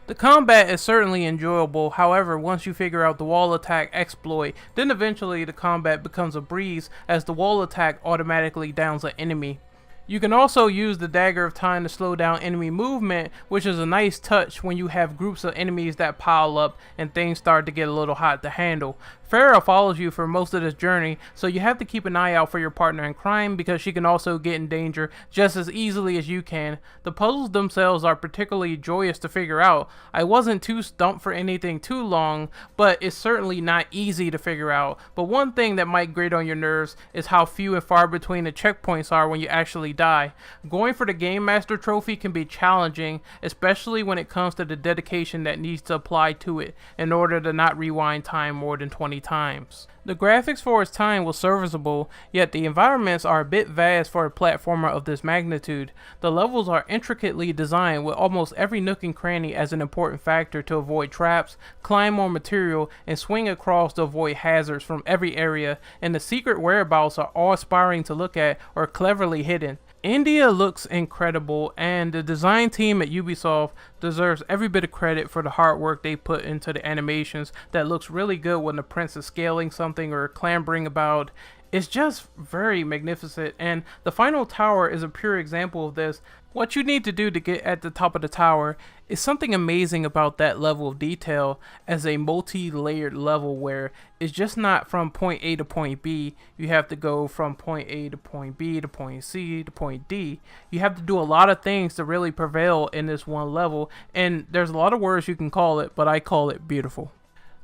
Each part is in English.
The combat is certainly enjoyable, however, once you figure out the wall attack exploit, then eventually the combat becomes a breeze as the wall attack automatically downs an enemy. You can also use the Dagger of Time to slow down enemy movement, which is a nice touch when you have groups of enemies that pile up and things start to get a little hot to handle. Farah follows you for most of this journey, so you have to keep an eye out for your partner in crime because she can also get in danger just as easily as you can. The puzzles themselves are particularly joyous to figure out. I wasn't too stumped for anything too long, but it's certainly not easy to figure out. But one thing that might grate on your nerves is how few and far between the checkpoints are when you actually die. Going for the Game Master trophy can be challenging, especially when it comes to the dedication that needs to apply to it in order to not rewind time more than 20 times. The graphics for its time was serviceable, yet the environments are a bit vast for a platformer of this magnitude. The levels are intricately designed with almost every nook and cranny as an important factor to avoid traps, climb on material, and swing across to avoid hazards from every area, and the secret whereabouts are awe-inspiring to look at or cleverly hidden. India looks incredible, and the design team at Ubisoft deserves every bit of credit for the hard work they put into the animations that looks really good when the prince is scaling something or clambering about. It's just very magnificent, and the final tower is a pure example of this. What you need to do to get at the top of the tower is something amazing about that level of detail as a multi-layered level where it's just not from point A to point B. You have to go from point A to point B to point C to point D. You have to do a lot of things to really prevail in this one level, and there's a lot of words you can call it, but I call it beautiful.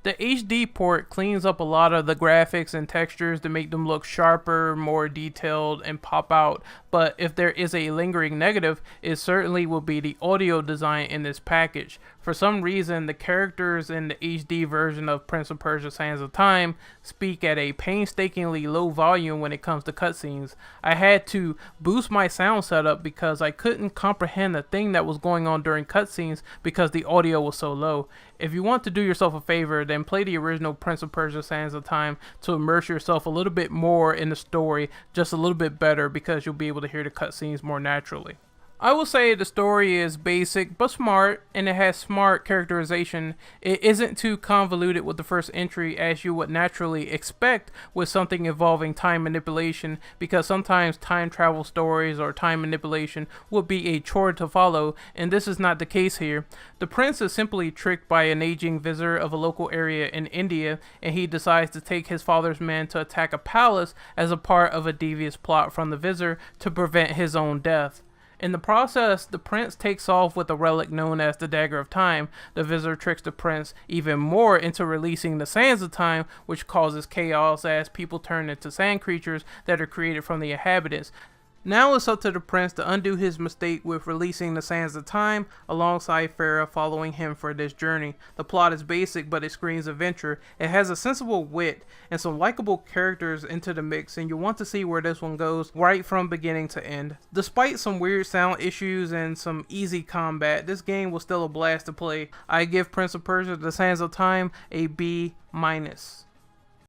The HD port cleans up a lot of the graphics and textures to make them look sharper, more detailed, and pop out, but if there is a lingering negative, it certainly will be the audio design in this package. For some reason, the characters in the HD version of Prince of Persia Sands of Time speak at a painstakingly low volume when it comes to cutscenes. I had to boost my sound setup because I couldn't comprehend the thing that was going on during cutscenes because the audio was so low. If you want to do yourself a favor, then play the original Prince of Persia Sands of Time to immerse yourself a little bit more in the story, just a little bit better, because you'll be able to hear the cutscenes more naturally. I will say the story is basic but smart, and it has smart characterization. It isn't too convoluted with the first entry as you would naturally expect with something involving time manipulation, because sometimes time travel stories or time manipulation would be a chore to follow, and this is not the case here. The prince is simply tricked by an aging visitor of a local area in India, and he decides to take his father's men to attack a palace as a part of a devious plot from the visitor to prevent his own death. In the process, the prince takes off with a relic known as the Dagger of Time. The visitor tricks the prince even more into releasing the Sands of Time, which causes chaos as people turn into sand creatures that are created from the inhabitants. Now it's up to the prince to undo his mistake with releasing the Sands of Time alongside Farah following him for this journey. The plot is basic, but it screams adventure. It has a sensible wit and some likable characters into the mix, and you want to see where this one goes right from beginning to end. Despite some weird sound issues and some easy combat, this game was still a blast to play. I give Prince of Persia: The Sands of Time a B-.